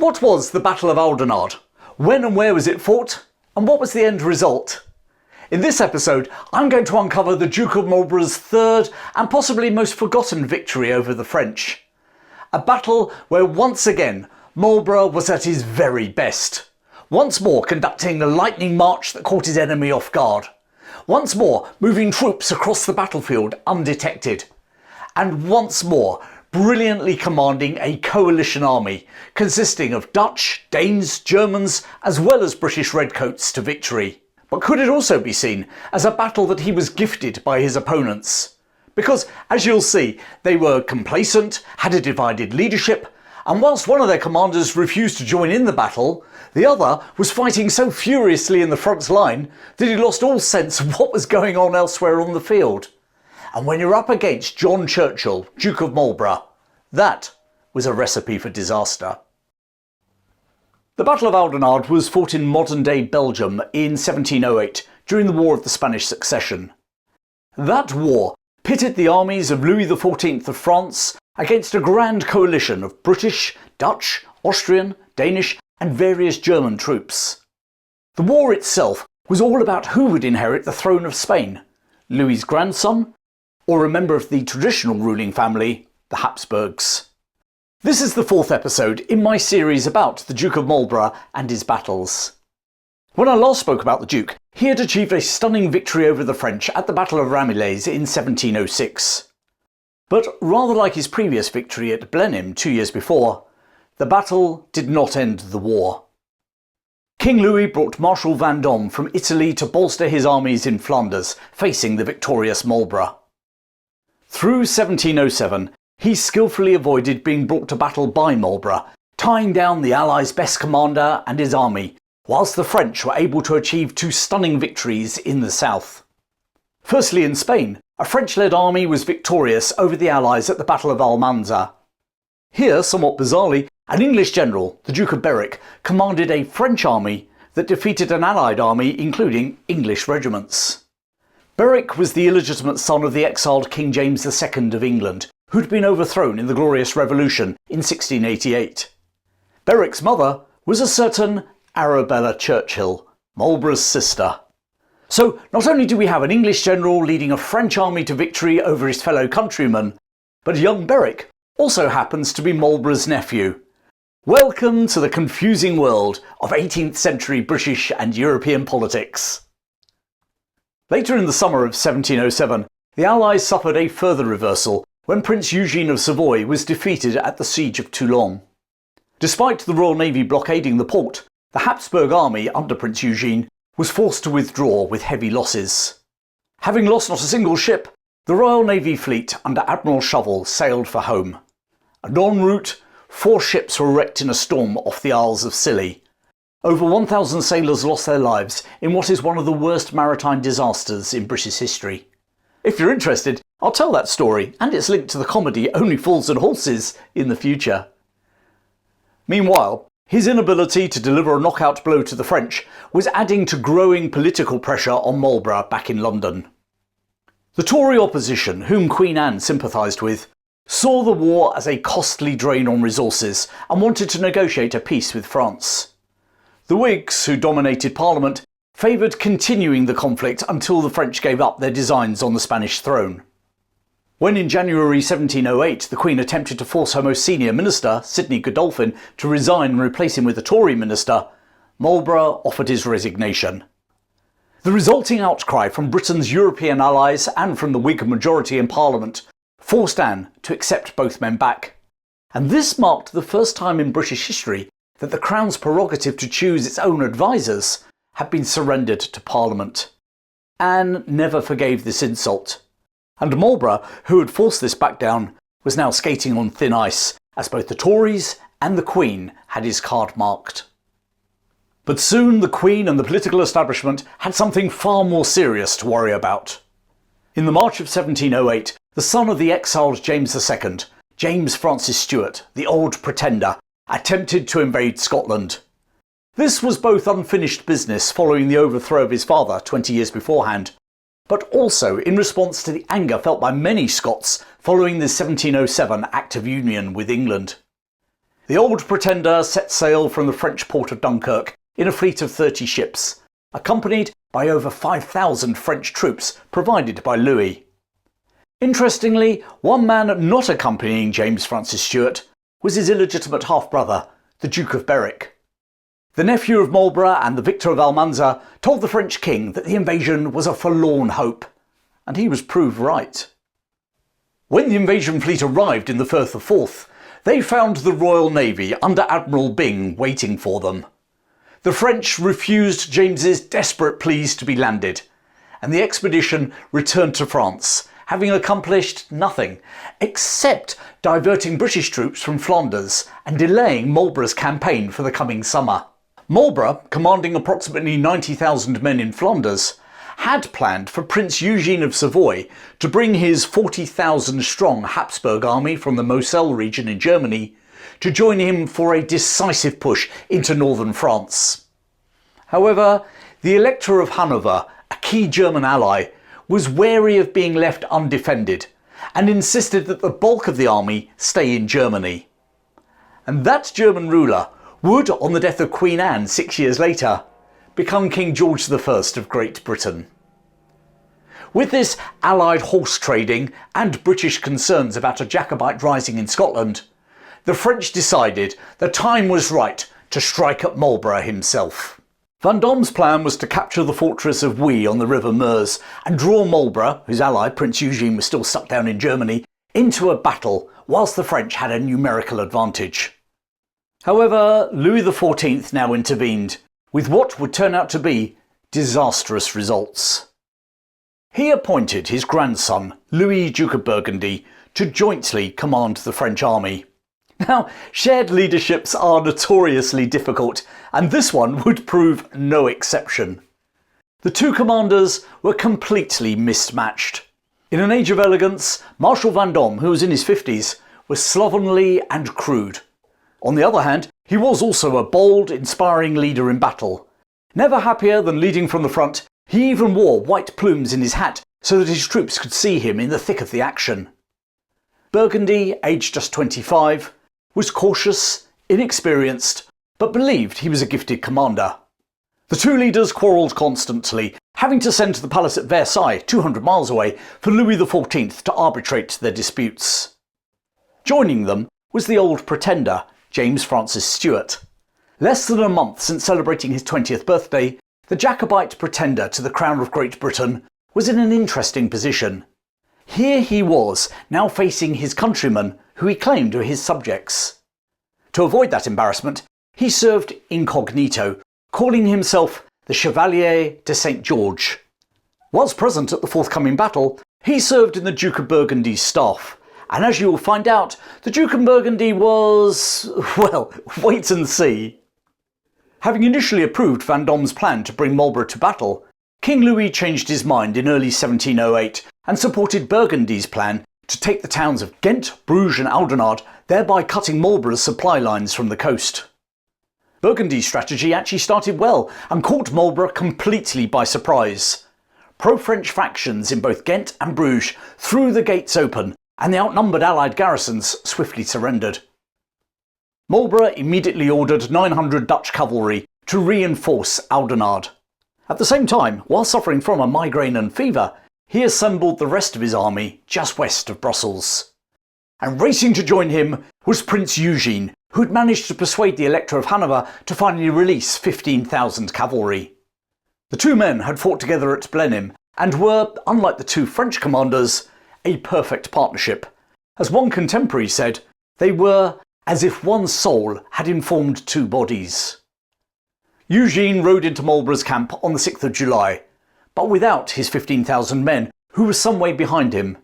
What was the Battle of Oudenarde? When and where was it fought? And what was the end result? In this episode, I'm going to uncover the Duke of Marlborough's third and possibly most forgotten victory over the French. A battle where once again Marlborough was at his very best. Once more conducting a lightning march that caught his enemy off guard. Once more moving troops across the battlefield undetected. And once more brilliantly commanding a coalition army consisting of Dutch, Danes, Germans as well as British Redcoats to victory. But could it also be seen as a battle that he was gifted by his opponents? Because, as you'll see, they were complacent, had a divided leadership, and whilst one of their commanders refused to join in the battle, the other was fighting so furiously in the front line that he lost all sense of what was going on elsewhere on the field. And when you're up against John Churchill, Duke of Marlborough, that was a recipe for disaster. The Battle of Oudenarde was fought in modern-day Belgium in 1708 during the War of the Spanish Succession. That war pitted the armies of Louis XIV of France against a grand coalition of British, Dutch, Austrian, Danish and various German troops. The war itself was all about who would inherit the throne of Spain, Louis's grandson, or a member of the traditional ruling family, the Habsburgs. This is the fourth episode in my series about the Duke of Marlborough and his battles. When I last spoke about the Duke, he had achieved a stunning victory over the French at the Battle of Ramillies in 1706. But rather like his previous victory at Blenheim 2 years before, the battle did not end the war. King Louis brought Marshal Vendôme from Italy to bolster his armies in Flanders, facing the victorious Marlborough. Through 1707, he skillfully avoided being brought to battle by Marlborough, tying down the Allies' best commander and his army, whilst the French were able to achieve two stunning victories in the south. Firstly in Spain, a French-led army was victorious over the Allies at the Battle of Almanza. Here, somewhat bizarrely, an English general, the Duke of Berwick, commanded a French army that defeated an Allied army including English regiments. Berwick was the illegitimate son of the exiled King James II of England, who'd been overthrown in the Glorious Revolution in 1688. Berwick's mother was a certain Arabella Churchill, Marlborough's sister. So not only do we have an English general leading a French army to victory over his fellow countrymen, but young Berwick also happens to be Marlborough's nephew. Welcome to the confusing world of 18th century British and European politics. Later in the summer of 1707, the Allies suffered a further reversal when Prince Eugene of Savoy was defeated at the Siege of Toulon. Despite the Royal Navy blockading the port, the Habsburg army under Prince Eugene was forced to withdraw with heavy losses. Having lost not a single ship, the Royal Navy fleet under Admiral Shovel sailed for home. And en route, 4 ships were wrecked in a storm off the Isles of Scilly. Over 1,000 sailors lost their lives in what is one of the worst maritime disasters in British history. If you're interested, I'll tell that story and its link to the comedy Only Fools and Horses in the future. Meanwhile, his inability to deliver a knockout blow to the French was adding to growing political pressure on Marlborough back in London. The Tory opposition, whom Queen Anne sympathised with, saw the war as a costly drain on resources and wanted to negotiate a peace with France. The Whigs, who dominated Parliament, favoured continuing the conflict until the French gave up their designs on the Spanish throne. When in January 1708 the Queen attempted to force her most senior minister, Sidney Godolphin, to resign and replace him with a Tory minister, Marlborough offered his resignation. The resulting outcry from Britain's European allies and from the Whig majority in Parliament forced Anne to accept both men back. And this marked the first time in British history that the Crown's prerogative to choose its own advisers had been surrendered to Parliament. Anne never forgave this insult, and Marlborough, who had forced this back down, was now skating on thin ice, as both the Tories and the Queen had his card marked. But soon the Queen and the political establishment had something far more serious to worry about. In the March of 1708, the son of the exiled James II, James Francis Stuart, the Old Pretender, attempted to invade Scotland. This was both unfinished business following the overthrow of his father 20 years beforehand, but also in response to the anger felt by many Scots following the 1707 Act of Union with England. the Old Pretender set sail from the French port of Dunkirk in a fleet of 30 ships, accompanied by over 5,000 French troops provided by Louis. Interestingly, one man not accompanying James Francis Stuart was his illegitimate half-brother, the Duke of Berwick. The nephew of Marlborough and the victor of Almanza told the French king that the invasion was a forlorn hope, and he was proved right. When the invasion fleet arrived in the Firth of Forth, they found the Royal Navy under Admiral Byng waiting for them. The French refused James's desperate pleas to be landed, and the expedition returned to France, having accomplished nothing except diverting British troops from Flanders and delaying Marlborough's campaign for the coming summer. Marlborough, commanding approximately 90,000 men in Flanders, had planned for Prince Eugene of Savoy to bring his 40,000 strong Habsburg army from the Moselle region in Germany to join him for a decisive push into northern France. However, the Elector of Hanover, a key German ally, was wary of being left undefended and insisted that the bulk of the army stay in Germany. And that German ruler would, on the death of Queen Anne 6 years later, become King George I of Great Britain. With this Allied horse trading and British concerns about a Jacobite rising in Scotland, the French decided the time was right to strike at Marlborough himself. Vendôme's plan was to capture the fortress of Huy on the River Meuse and draw Marlborough, whose ally Prince Eugene was still stuck down in Germany, into a battle whilst the French had a numerical advantage. However, Louis XIV now intervened, with what would turn out to be disastrous results. He appointed his grandson, Louis, Duke of Burgundy, to jointly command the French army. Now, shared leaderships are notoriously difficult, and this one would prove no exception. The two commanders were completely mismatched. In an age of elegance, Marshal Vendôme, who was in his 50s, was slovenly and crude. On the other hand, he was also a bold, inspiring leader in battle. Never happier than leading from the front, he even wore white plumes in his hat so that his troops could see him in the thick of the action. Burgundy, aged just 25, was cautious, inexperienced, but believed he was a gifted commander. The two leaders quarrelled constantly, having to send to the palace at Versailles, 200 miles away, for Louis XIV to arbitrate their disputes. Joining them was the Old Pretender, James Francis Stuart. Less than a month since celebrating his 20th birthday, the Jacobite pretender to the crown of Great Britain was in an interesting position. Here he was, now facing his countrymen, who he claimed were his subjects. To avoid that embarrassment, he served incognito, calling himself the Chevalier de St. George. Whilst present at the forthcoming battle, he served in the Duke of Burgundy's staff, and as you will find out, the Duke of Burgundy was, well, wait and see. Having initially approved Vendôme's plan to bring Marlborough to battle, King Louis changed his mind in early 1708 and supported Burgundy's plan to take the towns of Ghent, Bruges and Oudenarde, thereby cutting Marlborough's supply lines from the coast. Burgundy's strategy actually started well and caught Marlborough completely by surprise. Pro-French factions in both Ghent and Bruges threw the gates open, and the outnumbered Allied garrisons swiftly surrendered. Marlborough immediately ordered 900 Dutch cavalry to reinforce Oudenarde. At the same time, while suffering from a migraine and fever, he assembled the rest of his army just west of Brussels. And racing to join him was Prince Eugene, who had managed to persuade the Elector of Hanover to finally release 15,000 cavalry. The two men had fought together at Blenheim and were, unlike the two French commanders, a perfect partnership. As one contemporary said, they were as if one soul had informed two bodies. Eugene rode into Marlborough's camp on the 6th of July, but without his 15,000 men, who were some way behind him.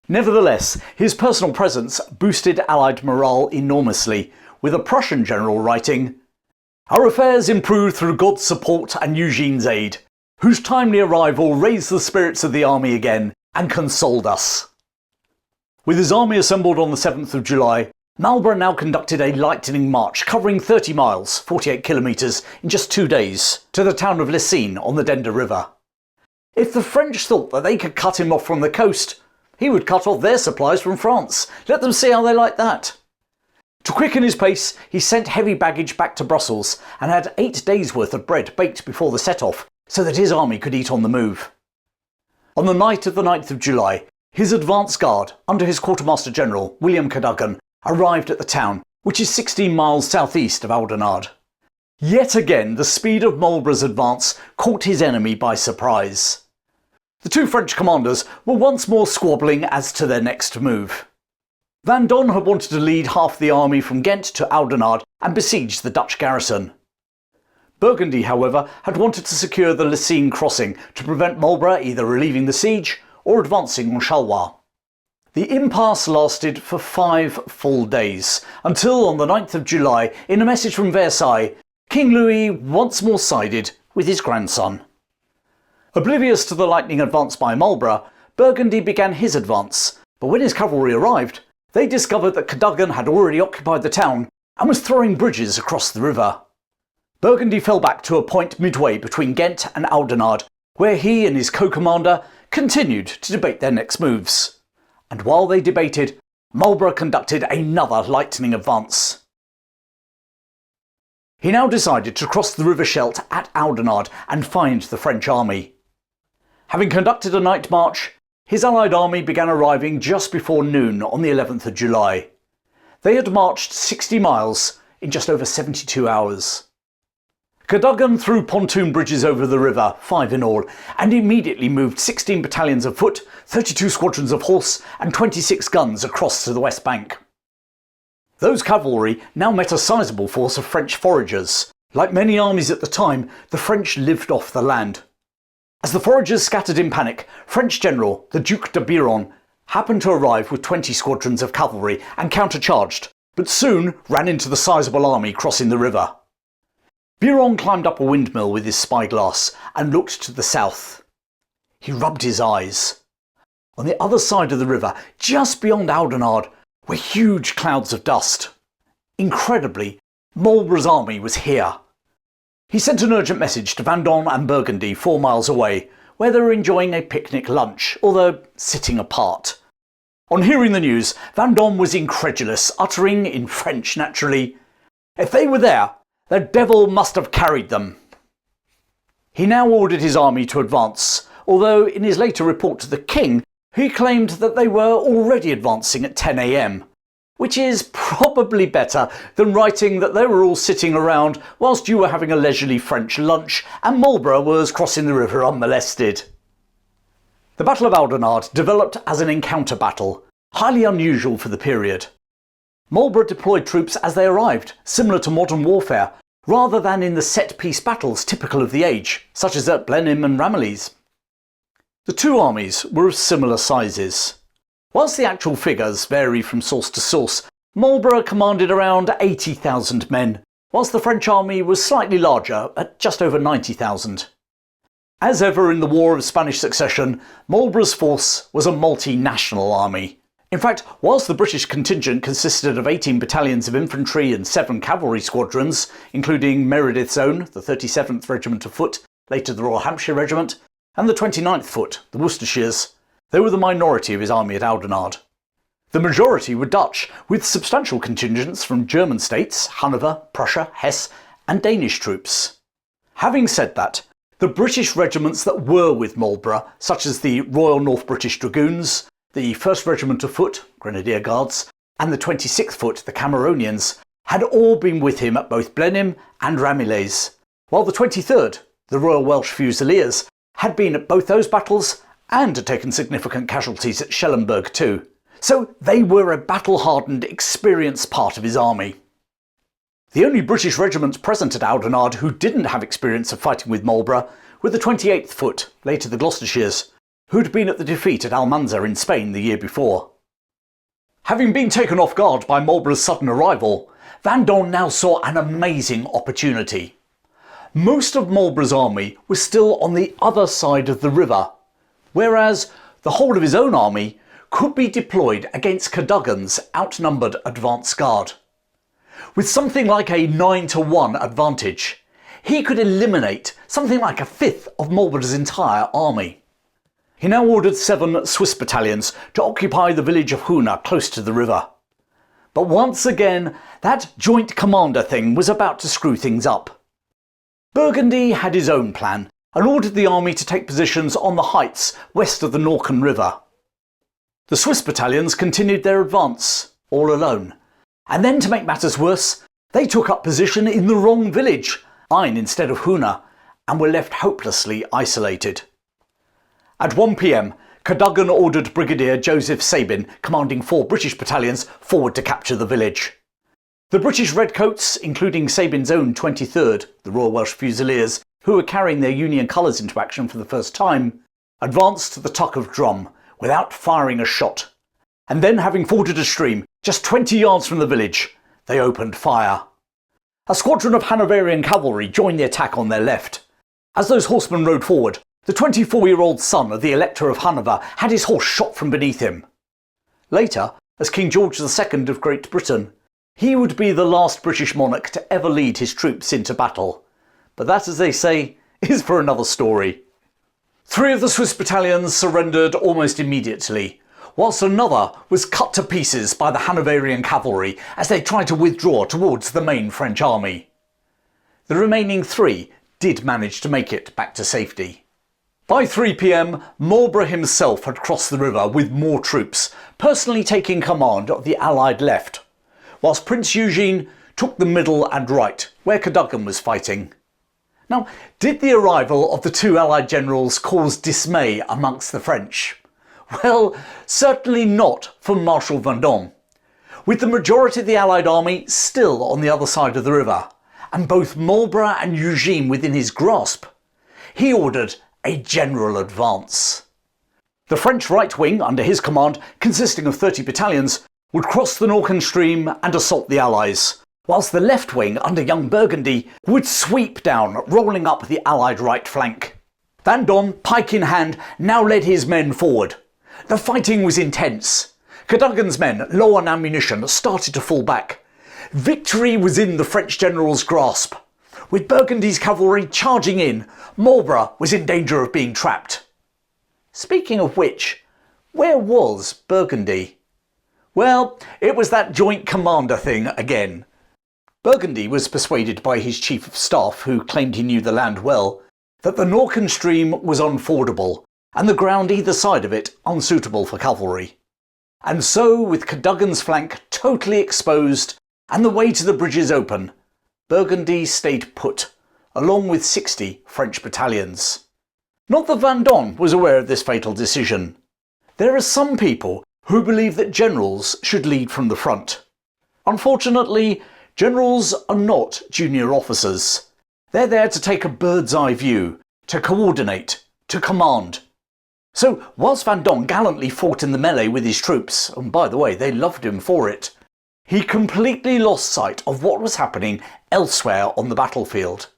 Nevertheless, his personal presence boosted Allied morale enormously, with a Prussian general writing, "Our affairs improved through God's support and Eugene's aid, whose timely arrival raised the spirits of the army again and consoled us." With his army assembled on the 7th of July, Marlborough now conducted a lightning march covering 30 miles, 48 kilometres, in just 2 days, to the town of Lessines on the Dender River. If the French thought that they could cut him off from the coast, he would cut off their supplies from France. Let them see how they liked that. To quicken his pace, he sent heavy baggage back to Brussels and had 8 days' worth of bread baked before the set-off so that his army could eat on the move. On the night of the 9th of July, his advance guard, under his Quartermaster General, William Cadogan, arrived at the town, which is 16 miles southeast of Oudenarde. Yet again, the speed of Marlborough's advance caught his enemy by surprise. The two French commanders were once more squabbling as to their next move. Vendôme had wanted to lead half the army from Ghent to Oudenarde and besiege the Dutch garrison. Burgundy, however, had wanted to secure the Lessines crossing to prevent Marlborough either relieving the siege or advancing on Charleroi. The impasse lasted for 5 full days, until on the 9th of July, in a message from Versailles, King Louis once more sided with his grandson. Oblivious to the lightning advance by Marlborough, Burgundy began his advance, but when his cavalry arrived, they discovered that Cadogan had already occupied the town and was throwing bridges across the river. Burgundy fell back to a point midway between Ghent and Oudenarde, where he and his co-commander continued to debate their next moves. And while they debated, Marlborough conducted another lightning advance. He now decided to cross the River Scheldt at Oudenarde and find the French army. Having conducted a night march, his allied army began arriving just before noon on the 11th of July. They had marched 60 miles in just over 72 hours. Cadogan threw pontoon bridges over the river, 5 in all, and immediately moved 16 battalions of foot, 32 squadrons of horse and 26 guns across to the west bank. Those cavalry now met a sizable force of French foragers. Like many armies at the time, the French lived off the land. As the foragers scattered in panic, French General, the Duke de Biron, happened to arrive with 20 squadrons of cavalry and countercharged, but soon ran into the sizable army crossing the river. Biron climbed up a windmill with his spyglass and looked to the south. He rubbed his eyes. On the other side of the river, just beyond Oudenarde, were huge clouds of dust. Incredibly, Marlborough's army was here. He sent an urgent message to Vendôme and Burgundy 4 miles away, where they were enjoying a picnic lunch, although sitting apart. On hearing the news, Vendôme was incredulous, uttering, in French naturally, "If they were there, the devil must have carried them." He now ordered his army to advance, although in his later report to the king, he claimed that they were already advancing at 10 a.m. Which is probably better than writing that they were all sitting around whilst you were having a leisurely French lunch and Marlborough was crossing the river unmolested. The Battle of Oudenarde developed as an encounter battle, highly unusual for the period. Marlborough deployed troops as they arrived, similar to modern warfare, rather than in the set-piece battles typical of the age, such as at Blenheim and Ramillies. The two armies were of similar sizes. Whilst the actual figures vary from source to source, Marlborough commanded around 80,000 men, whilst the French army was slightly larger at just over 90,000. As ever in the War of Spanish Succession, Marlborough's force was a multinational army. In fact, whilst the British contingent consisted of 18 battalions of infantry and 7 cavalry squadrons, including Meredith's own, the 37th Regiment of Foot, later the Royal Hampshire Regiment, and the 29th Foot, the Worcestershires, they were the minority of his army at Oudenarde. The majority were Dutch, with substantial contingents from German states, Hanover, Prussia, Hesse, and Danish troops. Having said that, the British regiments that were with Marlborough, such as the Royal North British Dragoons, the 1st Regiment of Foot, Grenadier Guards, and the 26th Foot, the Cameronians, had all been with him at both Blenheim and Ramillies, while the 23rd, the Royal Welsh Fusiliers, had been at both those battles and had taken significant casualties at Schellenberg too. So they were a battle-hardened, experienced part of his army. The only British regiments present at Oudenarde who didn't have experience of fighting with Marlborough were the 28th Foot, later the Gloucestershire's, who'd been at the defeat at Almanza in Spain the year before. Having been taken off guard by Marlborough's sudden arrival, Vendôme now saw an amazing opportunity. Most of Marlborough's army was still on the other side of the river, whereas the whole of his own army could be deployed against Cadogan's outnumbered advance guard. With something like a 9-to-1 advantage, he could eliminate something like a fifth of Marlborough's entire army. He now ordered 7 Swiss battalions to occupy the village of Hoona close to the river. But once again, that joint commander thing was about to screw things up. Burgundy had his own plan and ordered the army to take positions on the heights west of the Norken River. The Swiss battalions continued their advance, all alone. And then, to make matters worse, they took up position in the wrong village, Ain instead of Huna, and were left hopelessly isolated. At 1 p.m, Cadogan ordered Brigadier Joseph Sabin, commanding 4 British battalions, forward to capture the village. The British Redcoats, including Sabin's own 23rd, the Royal Welsh Fusiliers, who were carrying their Union colours into action for the first time, advanced to the Tuck of Drum without firing a shot, and then, having forded a stream just 20 yards from the village, they opened fire. A squadron of Hanoverian cavalry joined the attack on their left. As those horsemen rode forward, the 24-year-old son of the Elector of Hanover had his horse shot from beneath him. Later, as King George II of Great Britain, he would be the last British monarch to ever lead his troops into battle. But that, as they say, is for another story. 3 of the Swiss battalions surrendered almost immediately, whilst another was cut to pieces by the Hanoverian cavalry as they tried to withdraw towards the main French army. The remaining 3 did manage to make it back to safety. By 3 p.m, Marlborough himself had crossed the river with more troops, personally taking command of the Allied left, whilst Prince Eugene took the middle and right, where Cadogan was fighting. Now, did the arrival of the 2 Allied generals cause dismay amongst the French? Well, certainly not for Marshal Vendôme. With the majority of the Allied army still on the other side of the river, and both Marlborough and Eugene within his grasp, he ordered a general advance. The French right wing, under his command, consisting of 30 battalions, would cross the Norken stream and assault the Allies, whilst the left wing, under young Burgundy, would sweep down, rolling up the Allied right flank. Vendôme, pike in hand, now led his men forward. The fighting was intense. Cadogan's men, low on ammunition, started to fall back. Victory was in the French general's grasp. With Burgundy's cavalry charging in, Marlborough was in danger of being trapped. Speaking of which, where was Burgundy? Well, it was that joint commander thing again. Burgundy was persuaded by his chief of staff, who claimed he knew the land well, that the Norken stream was unfordable, and the ground either side of it unsuitable for cavalry. And so, with Cadogan's flank totally exposed and the way to the bridges open, Burgundy stayed put, along with 60 French battalions. Not that Vendôme was aware of this fatal decision. There are some people who believe that generals should lead from the front. Unfortunately, generals are not junior officers. They're there to take a bird's eye view, to coordinate, to command. So, whilst Vendôme gallantly fought in the melee with his troops, and by the way, they loved him for it, he completely lost sight of what was happening elsewhere on the battlefield.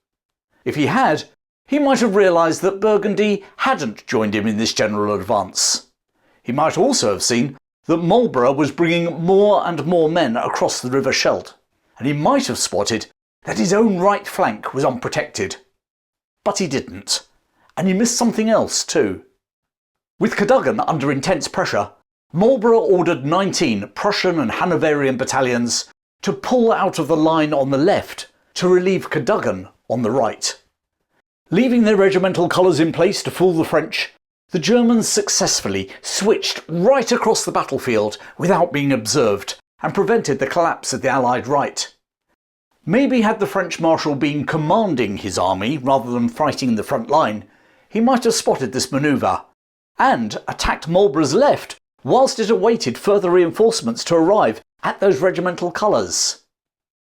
If he had, he might have realised that Burgundy hadn't joined him in this general advance. He might also have seen that Marlborough was bringing more and more men across the River Scheldt, and he might have spotted that his own right flank was unprotected. But he didn't, and he missed something else too. With Cadogan under intense pressure, Marlborough ordered 19 Prussian and Hanoverian battalions to pull out of the line on the left to relieve Cadogan on the right. Leaving their regimental colours in place to fool the French, the Germans successfully switched right across the battlefield without being observed and prevented the collapse of the Allied right. Maybe had the French Marshal been commanding his army rather than fighting the front line, he might have spotted this manoeuvre and attacked Marlborough's left whilst it awaited further reinforcements to arrive at those regimental colours.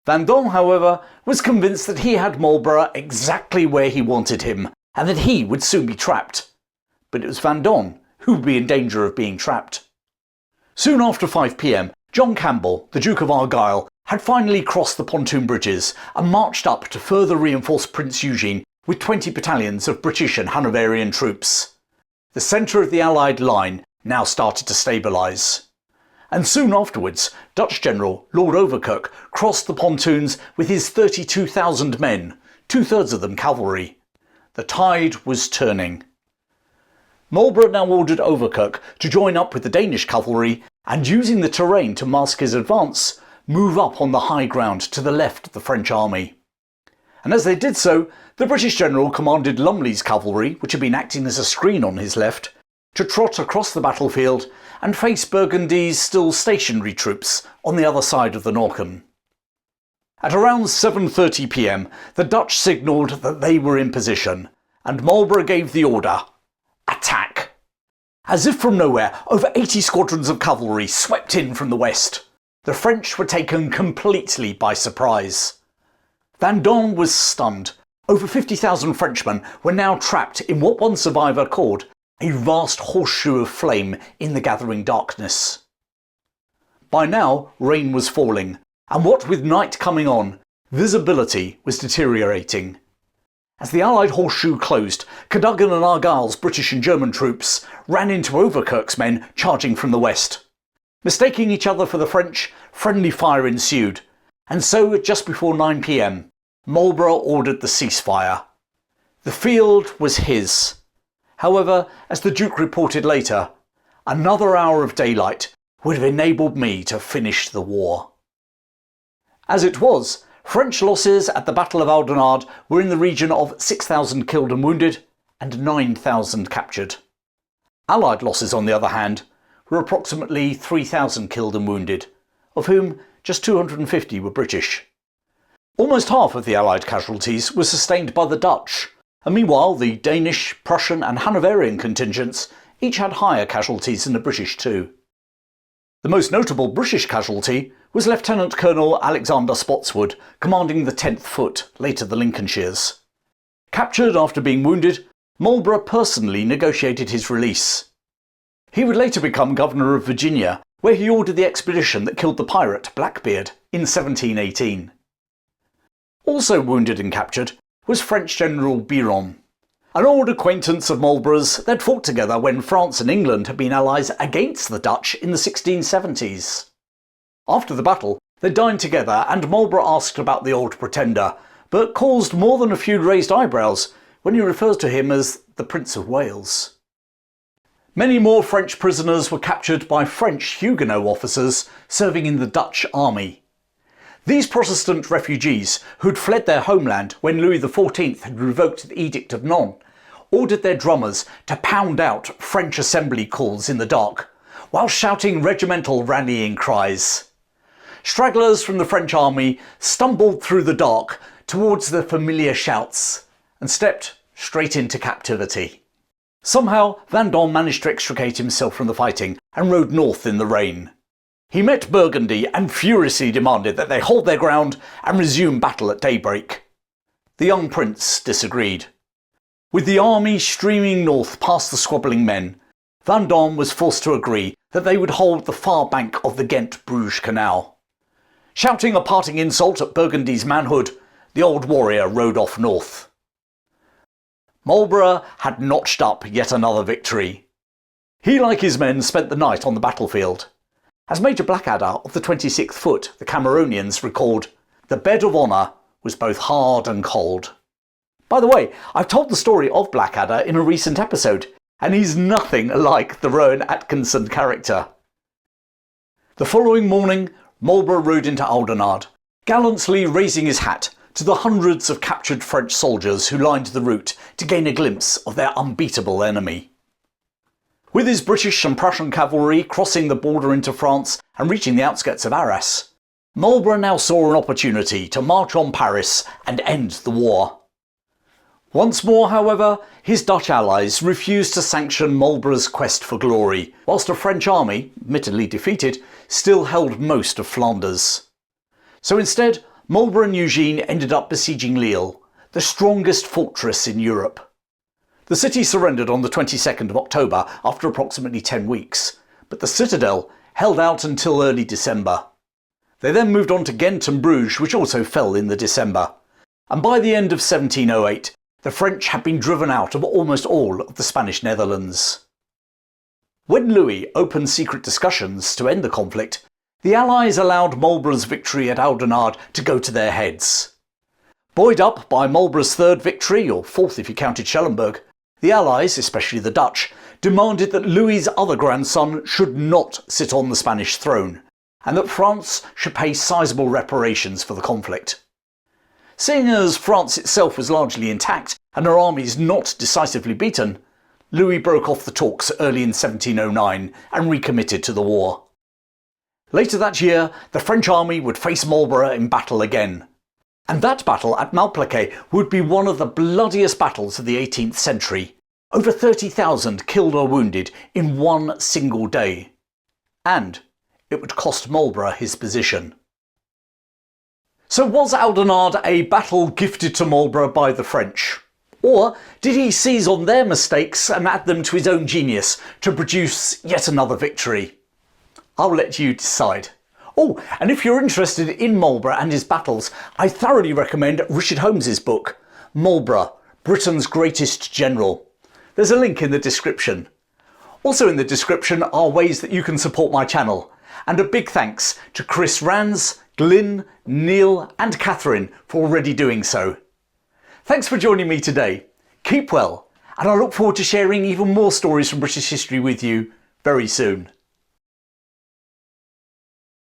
Vendôme, however, was convinced that he had Marlborough exactly where he wanted him and that he would soon be trapped. But it was Vendôme who would be in danger of being trapped. Soon after 5 p.m, John Campbell, the Duke of Argyll, had finally crossed the pontoon bridges and marched up to further reinforce Prince Eugene with 20 battalions of British and Hanoverian troops. The centre of the Allied line now started to stabilise. And soon afterwards, Dutch General Lord Overkirk crossed the pontoons with his 32,000 men, 2/3 of them cavalry. The tide was turning. Marlborough now ordered Overkirk to join up with the Danish cavalry and, using the terrain to mask his advance, move up on the high ground to the left of the French army. And as they did so, the British general commanded Lumley's cavalry, which had been acting as a screen on his left, to trot across the battlefield and face Burgundy's still stationary troops on the other side of the Norken. At around 7:30 p.m, the Dutch signalled that they were in position, and Marlborough gave the order, "Attack!" As if from nowhere, over 80 squadrons of cavalry swept in from the west. The French were taken completely by surprise. Vendôme was stunned. Over 50,000 Frenchmen were now trapped in what one survivor called a vast horseshoe of flame in the gathering darkness. By now, rain was falling, and what with night coming on, visibility was deteriorating. As the Allied horseshoe closed, Cadogan and Argyll's British and German troops ran into Overkirk's men charging from the west. Mistaking each other for the French, friendly fire ensued, and so at just before 9 p.m, Marlborough ordered the ceasefire. The field was his. However, as the Duke reported later, another hour of daylight would have enabled me to finish the war. As it was, French losses at the Battle of Oudenarde were in the region of 6,000 killed and wounded and 9,000 captured. Allied losses, on the other hand, were approximately 3,000 killed and wounded, of whom just 250 were British. Almost half of the Allied casualties were sustained by the Dutch, and meanwhile the Danish, Prussian and Hanoverian contingents each had higher casualties than the British too. The most notable British casualty was Lieutenant Colonel Alexander Spotswood, commanding the 10th Foot, later the Lincolnshires. Captured after being wounded, Marlborough personally negotiated his release. He would later become governor of Virginia, where he ordered the expedition that killed the pirate Blackbeard in 1718. Also wounded and captured was French General Biron. An old acquaintance of Marlborough's, they'd fought together when France and England had been allies against the Dutch in the 1670s. After the battle, they dined together and Marlborough asked about the old pretender, but caused more than a few raised eyebrows when he refers to him as the Prince of Wales. Many more French prisoners were captured by French Huguenot officers serving in the Dutch army. These Protestant refugees, who'd fled their homeland when Louis XIV had revoked the Edict of Nantes, ordered their drummers to pound out French assembly calls in the dark, while shouting regimental rallying cries. Stragglers from the French army stumbled through the dark towards the familiar shouts and stepped straight into captivity. Somehow, Vendôme managed to extricate himself from the fighting and rode north in the rain. He met Burgundy and furiously demanded that they hold their ground and resume battle at daybreak. The young prince disagreed. With the army streaming north past the squabbling men, Vendôme was forced to agree that they would hold the far bank of the Ghent-Bruges Canal. Shouting a parting insult at Burgundy's manhood, the old warrior rode off north. Marlborough had notched up yet another victory. He, like his men, spent the night on the battlefield. As Major Blackadder of the 26th Foot, the Cameronians, recalled, "The bed of honour was both hard and cold." By the way, I've told the story of Blackadder in a recent episode, and he's nothing like the Rowan Atkinson character. The following morning, Marlborough rode into Oudenarde, gallantly raising his hat to the hundreds of captured French soldiers who lined the route to gain a glimpse of their unbeatable enemy. With his British and Prussian cavalry crossing the border into France and reaching the outskirts of Arras, Marlborough now saw an opportunity to march on Paris and end the war. Once more, however, his Dutch allies refused to sanction Marlborough's quest for glory, whilst a French army, admittedly defeated, still held most of Flanders. So instead, Marlborough and Eugene ended up besieging Lille, the strongest fortress in Europe. The city surrendered on the 22nd of October after approximately 10 weeks, but the citadel held out until early December. They then moved on to Ghent and Bruges, which also fell in the December, and by the end of 1708, the French had been driven out of almost all of the Spanish Netherlands. When Louis opened secret discussions to end the conflict, the Allies allowed Marlborough's victory at Oudenarde to go to their heads. Buoyed up by Marlborough's third victory, or fourth if you counted Schellenberg, the Allies, especially the Dutch, demanded that Louis's other grandson should not sit on the Spanish throne, and that France should pay sizable reparations for the conflict. Seeing as France itself was largely intact and her armies not decisively beaten, Louis broke off the talks early in 1709 and recommitted to the war. Later that year, the French army would face Marlborough in battle again. And that battle at Malplaquet would be one of the bloodiest battles of the 18th century. Over 30,000 killed or wounded in one single day. And it would cost Marlborough his position. So was Oudenarde a battle gifted to Marlborough by the French? Or did he seize on their mistakes and add them to his own genius to produce yet another victory? I'll let you decide. Oh, and if you're interested in Marlborough and his battles, I thoroughly recommend Richard Holmes's book, Marlborough, Britain's Greatest General. There's a link in the description. Also in the description are ways that you can support my channel. And a big thanks to Chris Rands, Glyn, Neil and Catherine for already doing so. Thanks for joining me today. Keep well, and I look forward to sharing even more stories from British history with you very soon.